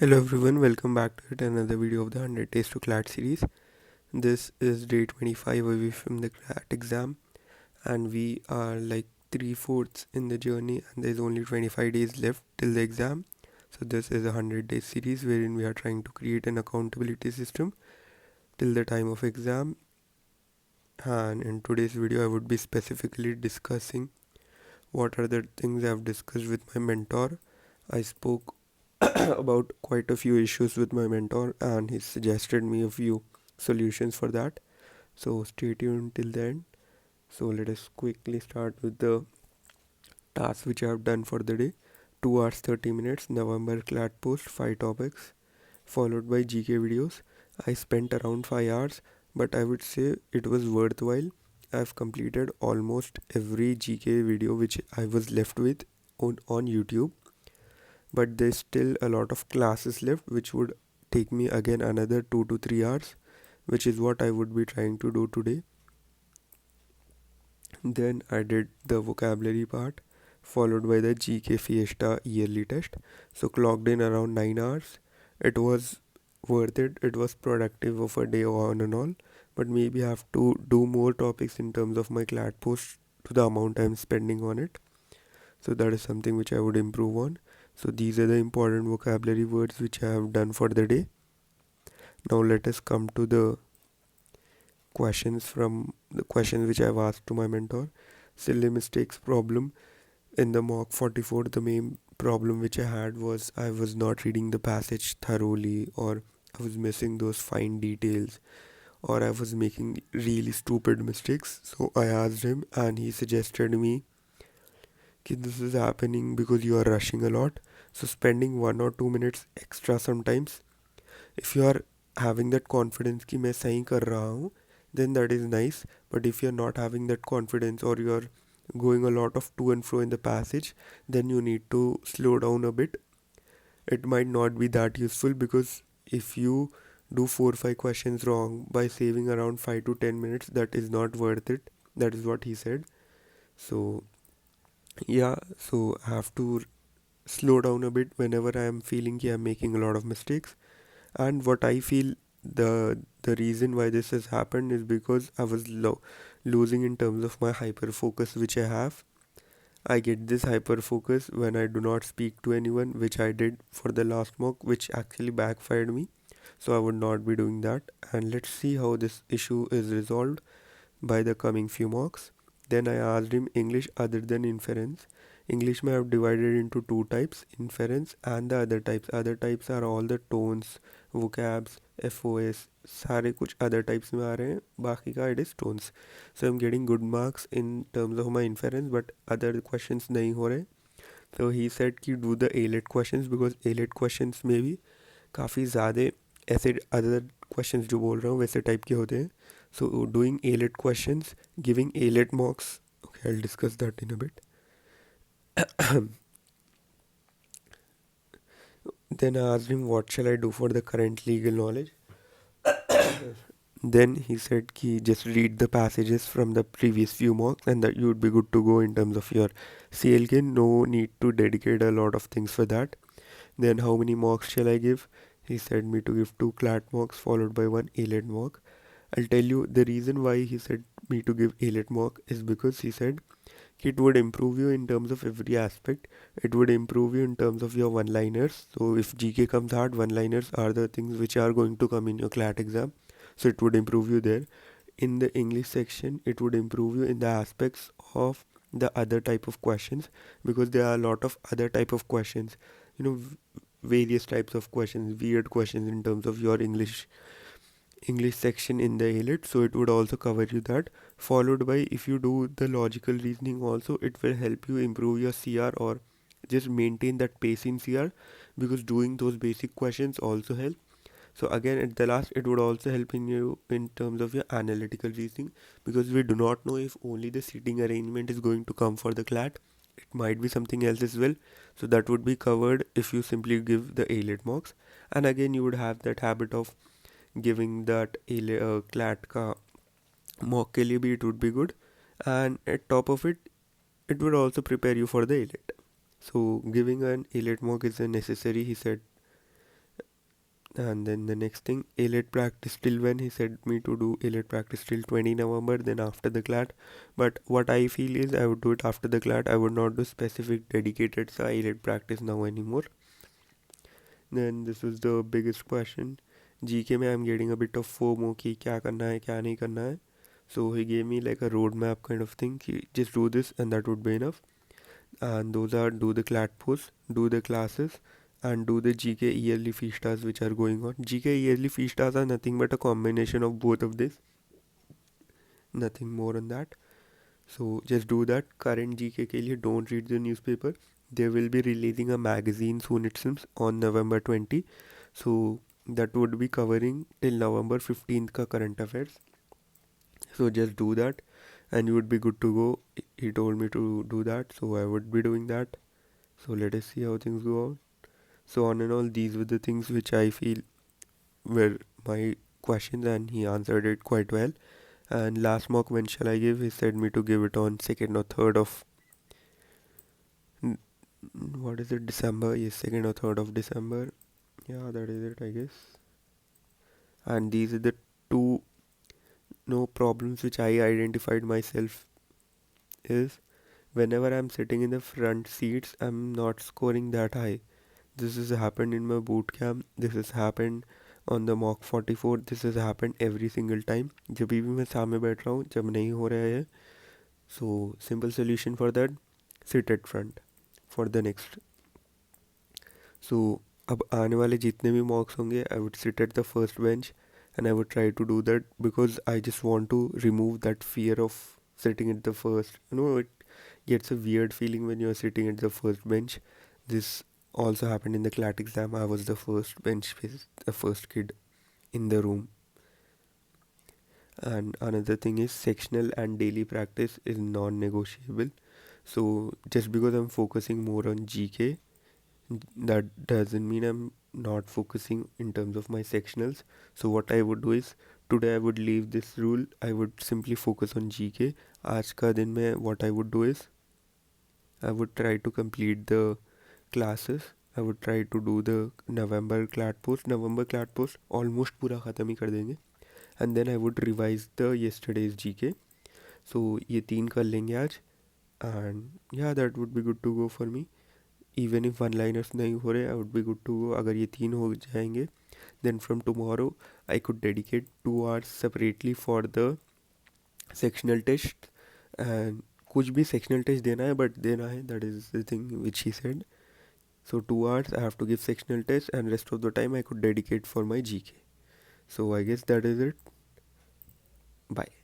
Hello everyone, welcome back to yet another video of the 100 Days to CLAT series. This is day 25 away from the CLAT exam, and we are like 3/4 in the journey, and there's only 25 days left till the exam. So, this is a 100 day series wherein we are trying to create an accountability system till the time of exam. And in today's video, I would be specifically discussing what are the things I've discussed with my mentor. I spoke about quite a few issues with my mentor, and he suggested me a few solutions for that. So stay tuned till then. So let us quickly start with the tasks which I have done for the day. 2 hours 30 minutes, November CLAT post, 5 topics, followed by GK videos. I spent around 5 hours, but I would say it was worthwhile. I've completed almost every GK video which I was left with on YouTube, but there's still a lot of classes left which would take me again another 2 to 3 hours, which is what I would be trying to do today. Then I did the vocabulary part, followed by the GK Fiesta yearly test. So clocked in around 9 hours. It was worth it. It was productive of a day on and all. But maybe I have to do more topics in terms of my CLAT post to the amount I'm spending on it. So that is something which I would improve on. So these are the important vocabulary words which I have done for the day. Now let us come to the questions which I've asked to my mentor. Silly mistakes problem. In the mock 44, the main problem which I had was I was not reading the passage thoroughly, or I was missing those fine details, or I was making really stupid mistakes. So I asked him, and he suggested me that this is happening because you are rushing a lot. So spending 1 or 2 minutes extra sometimes, if you are having that confidence कि मैं सही कर रहा हूँ, then that is nice. But if you're not having that confidence, or you're going a lot of to and fro in the passage, then you need to slow down a bit. It might not be that useful, because if you do 4 or 5 questions wrong by saving around 5 to 10 minutes, that is not worth it. That is what he said. So yeah, so I have to slow down a bit whenever I am feeling I am making a lot of mistakes. And what I feel, the reason why this has happened is because I was losing in terms of my hyper focus which I have. I get this hyper focus when I do not speak to anyone, which I did for the last mock, which actually backfired me. So I would not be doing that. And let's see how this issue is resolved by the coming few mocks. Then I asked him English other than inference. English may have divided into two types, inference and the other types. Other types are all the tones, vocabs, FOS, सारे कुछ other types में आ रहे हैं, बाकी का it is tones. So I'm getting good marks in terms of my inference, but other questions नहीं हो रहे. So he said कि do the ALET questions, because ALET questions में भी काफ़ी ज़्यादा ऐसे other questions जो बोल रहा हूँ वैसे टाइप के होते हैं. So doing ALET questions, giving ALET mocks. Okay, I'll discuss that in a bit. Then I asked him what shall I do for the current legal knowledge. Then he said ki just read the passages from the previous few mocks, and that you would be good to go in terms of your CLK. No need to dedicate a lot of things for that. Then how many mocks shall I give? He said me to give 2 CLAT mocks followed by 1 ALET mock. I'll tell you the reason why he said me to give ALET mock is because he said it would improve you in terms of every aspect. It would improve you in terms of your one-liners. So if GK comes hard, one-liners are the things which are going to come in your CLAT exam. So it would improve you there. In the English section, it would improve you in the aspects of the other type of questions, because there are a lot of other type of questions. Various types of questions, weird questions in terms of your English section in the ALET. So it would also cover you that, followed by if you do the logical reasoning also, it will help you improve your CR, or just maintain that pace in CR, because doing those basic questions also help. So again, at the last, it would also help in you in terms of your analytical reasoning, because we do not know if only the seating arrangement is going to come for the CLAT. It might be something else as well. So that would be covered if you simply give the ALET mocks. And again, you would have that habit of giving that CLAT का mock के लिए भी it would be good, and at top of it, it would also prepare you for the ALET. So giving an ALET mock is a necessary, he said, And then the next thing, ALET practice till when? He said me to do ALET practice till 20 November, then after the CLAT. But what I feel is I would do it after the CLAT. I would not do specific dedicated ALET practice now anymore. Then this was the biggest question. GK में I'm getting a bit of FOMO कि क्या करना है क्या नहीं करना है. So he gave me like a roadmap kind of thing. Just do this and that would be enough. And those are do the CLAT posts, do the classes, and do the GK yearly feastas which are going on. GK yearly feastas are nothing but a combination of both of this. Nothing more on that. So just do that. Current GK के लिए don't read the newspaper. They will be releasing a magazine soon it seems on November 20. So that would be covering till November 15th का current affairs. So just do that and you would be good to go. He told me to do that, so I would be doing that. So let us see how things go on. So on and all, these were the things which I feel were my questions and he answered it quite well. And last mock when shall I give? He said me to give it on 2nd or 3rd of what is it, December? Yes, 2nd or 3rd of December. Yeah, that is it I guess. And these are the two no problems which I identified myself is whenever I'm sitting in the front seats, I'm not scoring that high. This has happened in my boot camp. This has happened on the mock 44. This has happened every single time. जब भी मैं सामने बैठ रहा हूँ जब नहीं हो रहा है. So simple solution for that, sit at front for the next. So अब आने वाले जितने भी mocks होंगे I would sit at the first bench and I would try to do that because I just want to remove that fear of sitting at the first. It gets a weird feeling when you're sitting at the first bench. This also happened in the CLAT exam. I was the first bench, the first kid in the room. And another thing is sectional and daily practice is non-negotiable. So just because I'm focusing more on GK, that doesn't mean I'm not focusing in terms of my sectionals. So what I would do is today I would leave this rule. I would simply focus on GK. आज का दिन में what I would do is I would try to complete the classes. I would try to do the November CLAT post. November CLAT post almost पूरा ख़त्म ही कर देंगे. And then I would revise the yesterday's GK. So ये 3 कर लेंगे आज. And yeah, that would be good to go for me. Even if one liners नहीं हो रहे, I would be good to go. अगर ये 3 हो जाएंगे, then from tomorrow I could dedicate 2 hours separately for the sectional test. And कुछ भी sectional test देना है, but देना है. That is the thing which he said. So 2 hours I have to give sectional test and rest of the time I could dedicate for my GK. So I guess that is it. Bye.